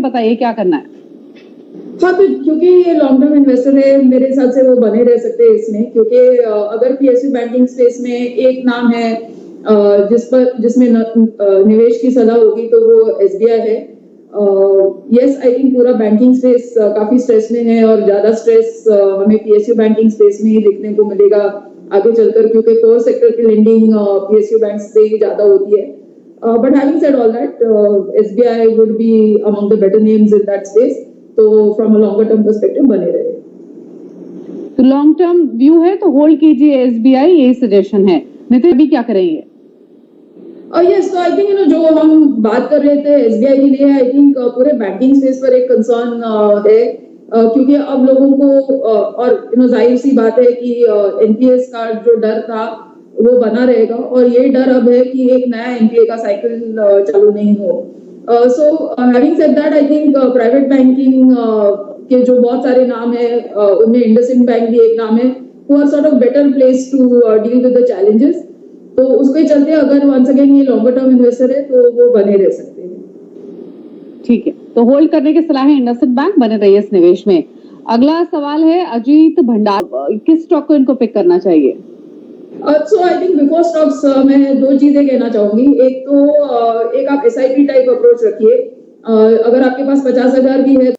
बताइए क्या करना है? हाँ, तो क्योंकि ये लॉन्ग टर्म इन्वेस्टर है, मेरे हिसाब से वो बने रह सकते हैं इसमें, क्योंकि अगर पीएसयू बैंकिंग स्पेस में एक नाम है जिसमें निवेश की सलाह होगी तो वो एसबीआई है। यस, आई थिंक पूरा बैंकिंग स्पेस काफी स्ट्रेस में है और ज्यादा स्ट्रेस हमें पीएसयू बैंकिंग स्पेस में ही देखने को मिलेगा आगे चलकर, क्योंकि कोर सेक्टर की लेंडिंग पीएसयू बैंक से ही ज्यादा होती है। But having said all that, SBI would be among the better names in that space. तो from a longer term perspective बने रहे। तो लॉन्ग टर्म व्यू है तो होल्ड कीजिए एसबीआई, यही सजेशन है। नितिन अभी क्या करेंगे? यस, तो आई थिंक जो हम बात कर रहे थे एसबीआई के लिए, आई थिंक पूरे बैंकिंग स्पेस पर एक कंसर्न है, क्योंकि अब लोगों को और जाहिर सी बात है कि एनपीएस का जो डर था वो बना रहेगा, और ये डर अब है कि एक नया एनपीए का साइकिल चालू नहीं हो। So having said that, I think private banking के जो बहुत सारे नाम है उनमें इंडसइंड बैंक भी एक नाम है, who are sort of better placed to deal with the challenges। तो उसके चलते अगर वंस अगेन ये लॉन्गर टर्म इन्वेस्टर है तो वो बने रह सकते हैं। ठीक है, तो होल्ड करने की सलाह है इंडसइंड बैंक, बने रहिए इस निवेश में। अगला सवाल है अजीत भंडार, किस स्टॉक को इनको पिक करना चाहिए? सो आई थिंक बिफोर स्टॉक्स मैं दो चीजें कहना चाहूंगी। एक तो एक आप एसआईपी टाइप अप्रोच रखिए। अगर आपके पास 50,000 भी है,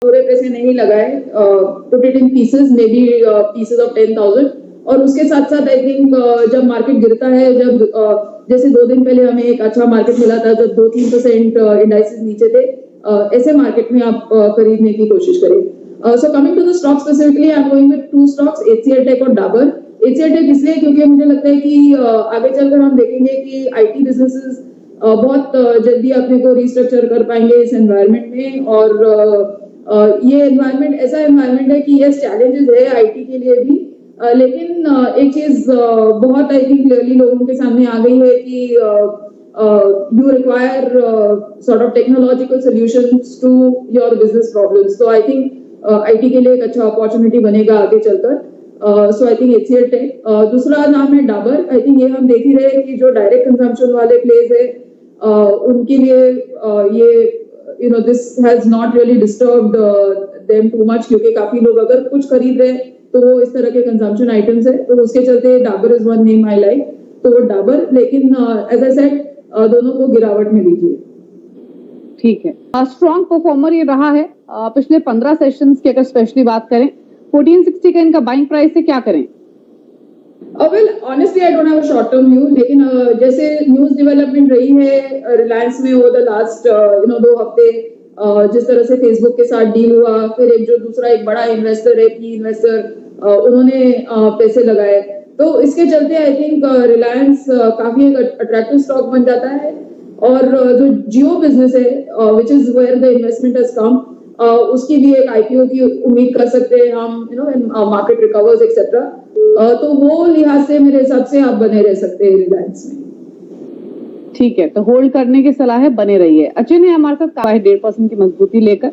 पूरे पैसे नहीं लगाए, put it in pieces, may be pieces of 10,000। और उसके साथ साथ आई थिंक जब मार्केट गिरता है, जब जैसे 2 दिन पहले हमें एक अच्छा मार्केट मिला था जब 2-3% इंडाइसेस नीचे थे, ऐसे मार्केट में आप खरीदने की कोशिश करें। So coming to the stock specifically, I am going with 2 stocks, HCL tech और डाबर। एचसीएल टेक इसलिए क्योंकि मुझे लगता है कि आगे चलकर हम देखेंगे कि आईटी बिजनेसेस बहुत जल्दी अपने को रिस्ट्रक्चर कर पाएंगे इस एनवायरनमेंट में। और ये एनवायरनमेंट ऐसा एनवायरनमेंट है कि यस, चैलेंजेस है आईटी के लिए भी, लेकिन एक चीज बहुत आई थिंक क्लियरली लोगों के सामने आ गई है कि you require sort of technological solutions to your business problems. तो आई थिंक आईटी के लिए एक अच्छा अपॉर्चुनिटी बनेगा आगे चलकर। सो आई थिंक एचसीएल टेक। दूसरा नाम है डाबर। आई थिंक ये हम देख ही रहे हैं कि जो डायरेक्ट कंजम्पशन वाले प्लेस है उनके लिए ये this has not really disturbed them too much, क्योंकि काफी लोग अगर कुछ खरीद रहे हैं तो वो इस तरह के कंजम्पशन आइटम्स है, तो उसके चलते Dabur is one name I like, तो वो डाबर। लेकिन एज आई सेड, दोनों को गिरावट में लीजिए। ठीक है, स्ट्रॉन्ग परफॉर्मर ये रहा है पिछले 15 सेशंस की अगर स्पेशली बात करें। 1460 का इनका बाइंग प्राइस है, क्या करें? Well honestly I don't have a short term view, लेकिन जैसे न्यूज डेवलपमेंट रही है रिलायंस में ओवर द लास्ट 2 हफ्ते, जिस तरह से फेसबुक के साथ डील हुआ, फिर एक जो दूसरा एक बड़ा इन्वेस्टर है, की इन्वेस्टर, उन्होंने पैसे लगाए, तो इसके चलते आई थिंक रिलायंस काफी एक अट्रैक्टिव स्टॉक बन जाता है। और जो जियो बिजनेस है which is where the investment has come, उसकी भी एक आईपीओ की उम्मीद कर सकते हैं हम, मार्केट रिकवर्स एक्सेट्रा। तो वो लिहाज से मेरे हिसाब से आप बने रह सकते हैं रिलायंस में। ठीक है, तो होल्ड करने की सलाह है, बने रहिए। अचिन है हमारे साथ, 1.5% की मजबूती लेकर,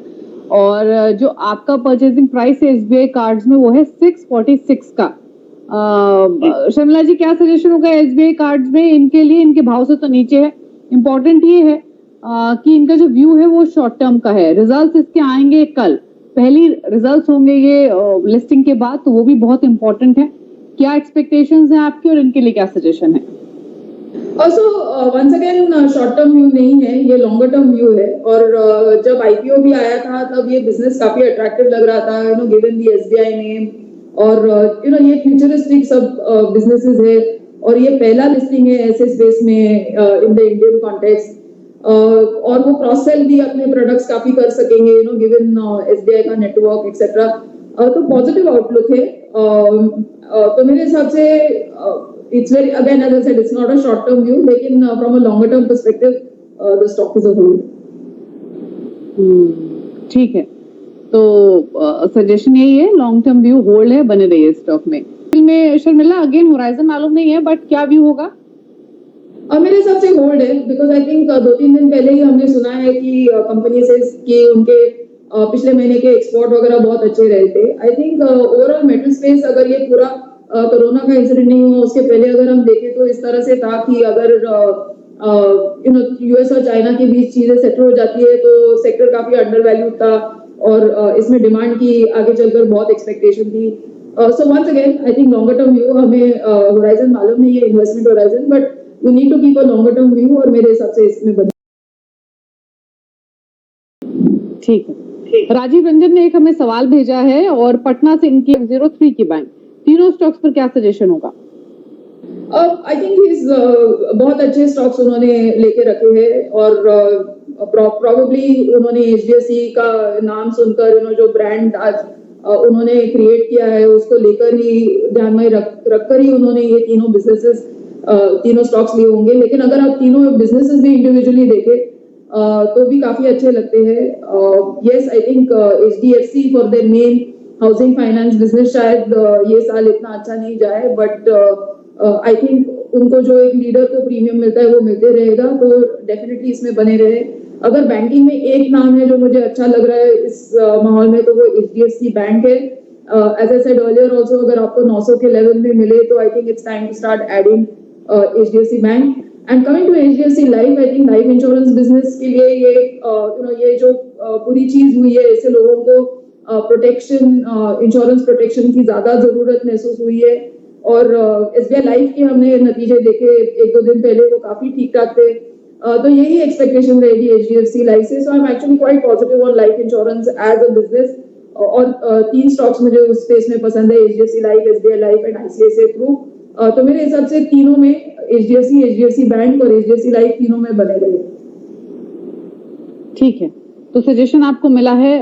और जो आपका परचेजिंग प्राइस है एसबीआई कार्ड्स में वो है 646 का। शर्मिला जी, क्या सजेशन होगा एसबीआई कार्ड्स में इनके लिए? इनके भाव से तो नीचे है। इंपॉर्टेंट ये है कि इनका जो व्यू है वो शॉर्ट टर्म का है। रिजल्ट्स इसके आएंगे कल, पहली रिजल्ट्स होंगे ये लिस्टिंग के बाद, तो वो भी बहुत इंपॉर्टेंट है। क्या एक्सपेक्टेशंस हैं आपकी और इनके लिए क्या सजेशन है? Also, once again, short term view नहीं है, ये लॉन्गर टर्म व्यू है। और जब आईपीओ भी आया था तब ये बिजनेस काफी अट्रैक्टिव लग रहा था, गिवन द एसबीआई नेम, और ये फ्यूचरिस्टिक सब बिजनेसेस है, और ये पहला लिस्टिंग है ऐसे स्पेस में इन द इंडियन कॉन्टेक्स्ट। और वो क्रॉस सेल भी अपने प्रोडक्ट्स काफी कर सकेंगे, गिवन एसबीआई का नेटवर्क एक्सेट्रा। तो पॉजिटिव आउटलुक है। तो मेरे हिसाब से it's very, again as I said, it's not a short term view, लेकिन from a longer term perspective the stock is a hold। ठीक है, तो सजेशन यही है, लॉन्ग टर्म व्यू होल्ड है, बने रहिए स्टॉक में। शर्मिला, अगेन होराइजन मालूम नहीं है, बट क्या व्यू होगा? मेरे हिसाब से होल्ड है, बिकॉज आई थिंक 2-3 दिन पहले ही हमने सुना है कि कंपनी से कि उनके पिछले महीने के एक्सपोर्ट वगैरह बहुत अच्छे रहे थे। I think overall metal space, अगर ये पूरा कोरोना का इंसिडेंट नहीं हुआ उसके पहले अगर हम देखें तो इस तरह से था कि अगर यूएस और चाइना के बीच चीजें सेटल हो जाती है तो सेक्टर काफी अंडर वैल्यूड था और इसमें डिमांड की आगे चलकर बहुत एक्सपेक्टेशन थी so once again I think longer term view हमें होराइजन मालूम नहीं है investment horizon but we need to keep a longer term view और मेरे हिसाब से इसमें बने ठीक है। राजीव रंजन ने एक हमें सवाल भेजा है और पटना से इनकी 03 की बैंक, तीनों स्टॉक्स पर क्या सजेशन होगा? आई थिंक बहुत अच्छे स्टॉक्स उन्होंने लेके रखे हैं और प्रोबेबली उन्होंने एचडीएफसी का नाम सुनकर जो ब्रांड आज उन्होंने क्रिएट किया है उसको लेकर ही ध्यान में रखकर ही उन्होंने ये तीनों बिजनेसेस तीनों स्टॉक्स लिए होंगे लेकिन अगर आप तीनों बिजनेसेस भी इंडिविजुअली देखें तो भी काफी अच्छे लगते हैं yes I think HDFC for their main housing finance business शायद ये साल इतना अच्छा नहीं जाए बट आई थिंक उनको जो एक लीडर को प्रीमियम मिलता है वो मिलते रहेगा तो डेफिनेटली इसमें बने रहे अगर बैंकिंग में एक नाम है जो मुझे अच्छा लग रहा है इस माहौल में तो वो एचडीएफसी बैंक है as I said earlier also अगर आपको 900 के लेवल में मिले तो I think it's time to start adding HDFC bank and coming to HDFC life I think life insurance business के लिए ये जो पूरी चीज हुई है इससे लोगों को प्रोटेक्शन इंश्योरेंस प्रोटेक्शन की ज्यादा जरूरत महसूस हुई है और एसबीआई लाइफ के हमने नतीजे देखे एक दो दिन पहले वो काफी ठीक ठाक थे तो यही एक्सपेक्टेशन रहेगी एचडीएफसी लाइफ से so I am actually quite positive on life insurance as a business और तीन स्टॉक्स मुझे उस स्पेस में पसंद है HDFC life SBI life and ICICI Pru तो मेरे हिसाब से तीनों में एचडीएफसी बैंक और एचडीएफसी लाइफ तीनों में बने रहे। ठीक है, तो सजेशन आपको मिला है